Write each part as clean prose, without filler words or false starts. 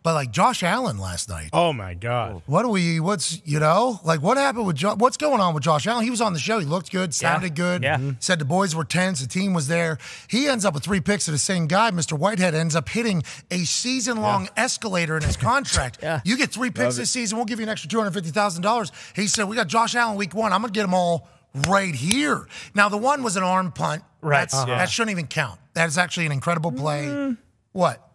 But, like, Josh Allen last night. Oh, my God. What happened with what's going on with Josh Allen? He was on the show. He looked good, sounded good. Yeah. Said the boys were tense. The team was there. He ends up with 3 picks to the same guy. Mr. Whitehead ends up hitting a season-long escalator in his contract. You get 3 picks this season, we'll give you an extra $250,000. He said, we got Josh Allen week 1. I'm going to get them all right here. Now, the one was an arm punt. Right. That shouldn't even count. That is actually an incredible play. What?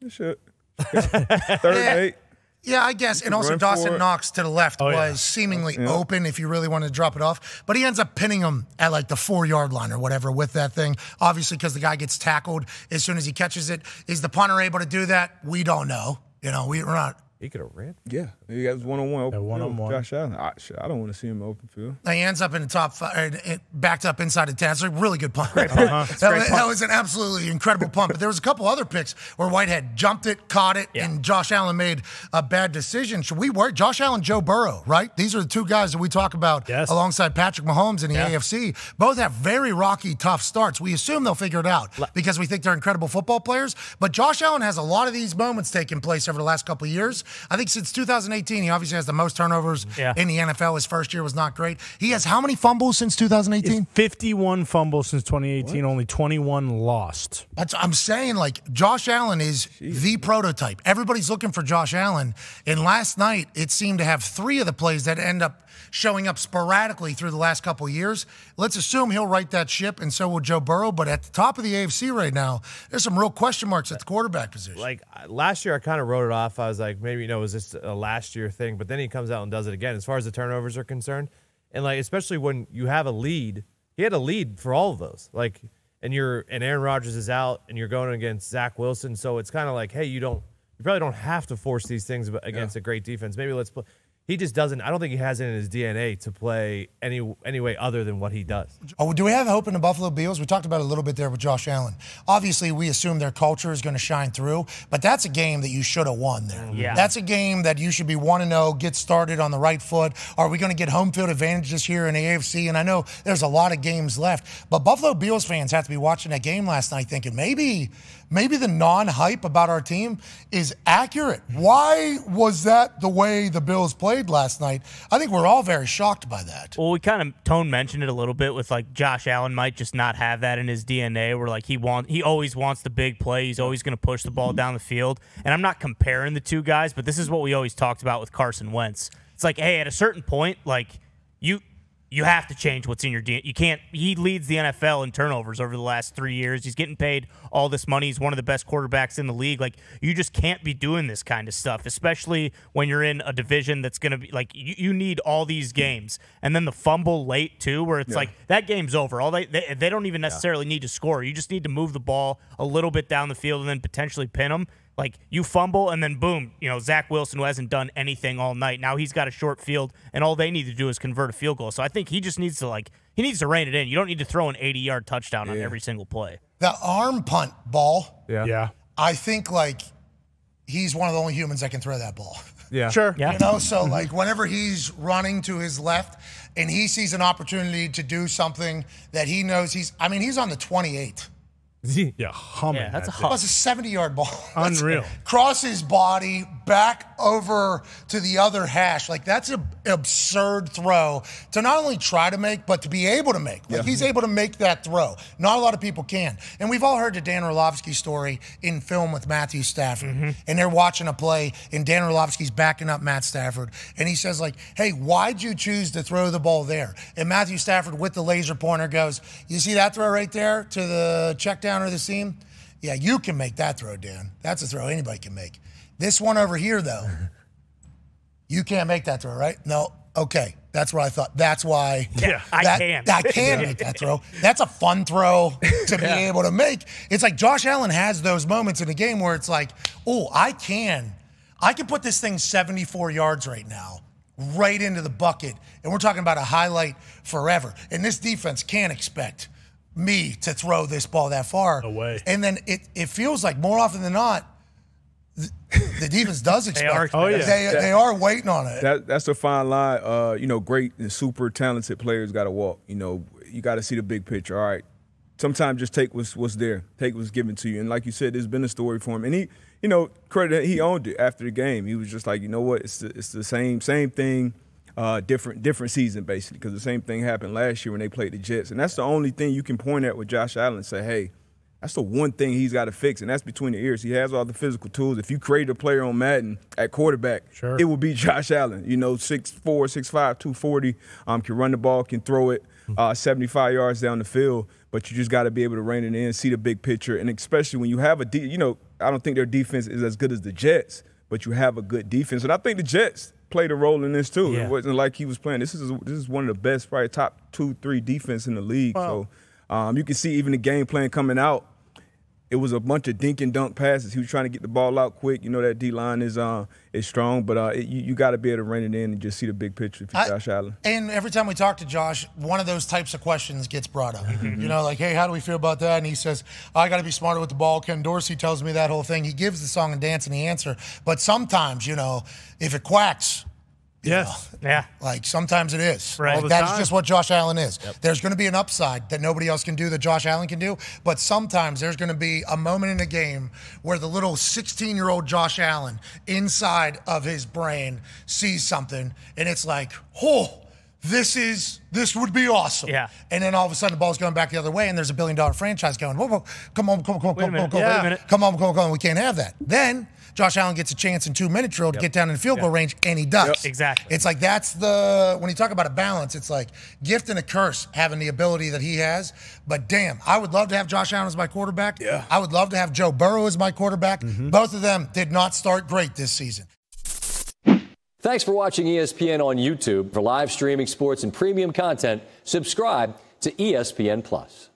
It should. 38. Yeah, I guess. And also Dawson Knox to the left was seemingly open if you really wanted to drop it off. But he ends up pinning him at like the 4-yard line or whatever with that thing. Obviously, because the guy gets tackled as soon as he catches it. Is the punter able to do that? We don't know. We're not. He could have ran. Yeah, he has one-on-one open one-on-one. field. Josh Allen. I don't want to see him open field. He ends up in the top 5, backed up inside the 10. It's a really good punt. That was an absolutely incredible punt. But there was a couple other picks where Whitehead jumped it, caught it, and Josh Allen made a bad decision. Should we worry? Josh Allen, Joe Burrow, right? These are the 2 guys that we talk about alongside Patrick Mahomes in the AFC. Both have very rocky, tough starts. We assume they'll figure it out because we think they're incredible football players. But Josh Allen has a lot of these moments taking place over the last couple of years. I think since 2018, he obviously has the most turnovers in the NFL. His first year was not great. He has how many fumbles since 2018? 51 fumbles since 2018, only 21 lost. I'm saying, like, Josh Allen is the prototype. Everybody's looking for Josh Allen. And last night, it seemed to have 3 of the plays that end up showing up sporadically through the last couple of years. Let's assume he'll right that ship, and so will Joe Burrow. But at the top of the AFC right now, there's some real question marks at the quarterback position. Like, last year, I kind of wrote it off. I was like, maybe, was this a last year thing? But then he comes out and does it again as far as the turnovers are concerned. And, like, especially when you have a lead. He had a lead for all of those. Like, and Aaron Rodgers is out, and you're going against Zach Wilson. So it's kind of like, hey, you probably don't have to force these things against a great defense. Maybe let's play. He just doesn't. I don't think he has it in his DNA to play any way other than what he does. Oh, do we have hope in the Buffalo Bills? We talked about it a little bit there with Josh Allen. Obviously, we assume their culture is going to shine through, but that's a game that you should have won there. Yeah. That's a game that you should be 1-0, get started on the right foot. Are we going to get home field advantages here in the AFC? And I know there's a lot of games left, but Buffalo Bills fans have to be watching that game last night thinking maybe the non-hype about our team is accurate. Why was that the way the Bills played last night? I think we're all very shocked by that. Well, we kind of Tone mentioned it a little bit with like Josh Allen might just not have that in his DNA where like he always wants the big play. He's always going to push the ball down the field. And I'm not comparing the 2 guys, but this is what we always talked about with Carson Wentz. It's like, hey, at a certain point, like you have to change what's in your DNA. You can't. He leads the NFL in turnovers over the last 3 years. He's getting paid all this money. He's one of the best quarterbacks in the league. Like, you just can't be doing this kind of stuff, especially when you're in a division that's going to be like you need all these games. And then the fumble late too, where it's like that game's over. All they don't even necessarily need to score. You just need to move the ball a little bit down the field and then potentially pin them. Like, you fumble, and then boom, Zach Wilson, who hasn't done anything all night, now he's got a short field, and all they need to do is convert a field goal. So I think he just needs to, rein it in. You don't need to throw an 80-yard touchdown on every single play. The arm punt ball, Yeah. I think, he's one of the only humans that can throw that ball. Yeah. Sure. Yeah. So, whenever he's running to his left and he sees an opportunity to do something that he knows he's on the 28. Yeah, humming. Yeah, that's a That was a 70-yard ball. Unreal. Cross his body, back over to the other hash. That's an absurd throw to not only try to make, but to be able to make. He's able to make that throw. Not a lot of people can. And we've all heard the Dan Orlovsky story in film with Matthew Stafford. And they're watching a play, and Dan Orlovsky's backing up Matt Stafford. And he says, hey, why'd you choose to throw the ball there? And Matthew Stafford, with the laser pointer, goes, you see that throw right there to the check down or the seam? Yeah, you can make that throw, Dan. That's a throw anybody can make. This one over here, though, you can't make that throw, right? No. Okay, that's what I thought. That's why I can make that throw. That's a fun throw to be able to make. It's like Josh Allen has those moments in the game where it's like, oh, I can put this thing 74 yards right now, right into the bucket, and we're talking about a highlight forever. And this defense can't expect me to throw this ball that far. No way. And then it feels like more often than not, the defense does expect. They are waiting on it. That's a fine line. Great and super talented players got to walk. You got to see the big picture. All right, sometimes just take what's there, take what's given to you. And like you said, there's been a story for him. And he, credit, he owned it after the game. He was just like, you know what, it's the same thing, different season basically, because the same thing happened last year when they played the Jets. And that's the only thing you can point at with Josh Allen and say, hey, that's the one thing he's got to fix, and that's between the ears. He has all the physical tools. If you create a player on Madden at quarterback, it will be Josh Allen. 6'4", 6'5", 240, can run the ball, can throw it 75 yards down the field, but you just got to be able to rein it in, see the big picture, and especially when you have I don't think their defense is as good as the Jets, but you have a good defense. And I think the Jets played a role in this too. Yeah. It wasn't like he was playing. This is one of the best, probably top 2-3 defense in the league. Wow. So you can see even the game plan coming out, it was a bunch of dink and dunk passes. He was trying to get the ball out quick. That D-line is strong, but you got to be able to rein it in and just see the big picture for Josh Allen. And every time we talk to Josh, one of those types of questions gets brought up. Like, hey, how do we feel about that? And he says, I got to be smarter with the ball. Ken Dorsey tells me that whole thing. He gives the song and dance and the answer. But sometimes, if it quacks, Yeah. Like sometimes it is. Right. Like, that's just what Josh Allen is. Yep. There's going to be an upside that nobody else can do that Josh Allen can do. But sometimes there's going to be a moment in a game where the little 16-year-old Josh Allen inside of his brain sees something, and it's like, this would be awesome. Yeah. And then all of a sudden the ball's going back the other way, and there's a billion-dollar franchise going, whoa, come on. Wait a minute. Come on. We can't have that. Then Josh Allen gets a chance in 2-minute drill to get down in field goal range, and he does. Yep. Exactly. It's like when you talk about a balance, it's like gift and a curse having the ability that he has. But damn, I would love to have Josh Allen as my quarterback. Yeah. I would love to have Joe Burrow as my quarterback. Mm-hmm. Both of them did not start great this season. Thanks for watching ESPN on YouTube. For live streaming sports and premium content, subscribe to ESPN+.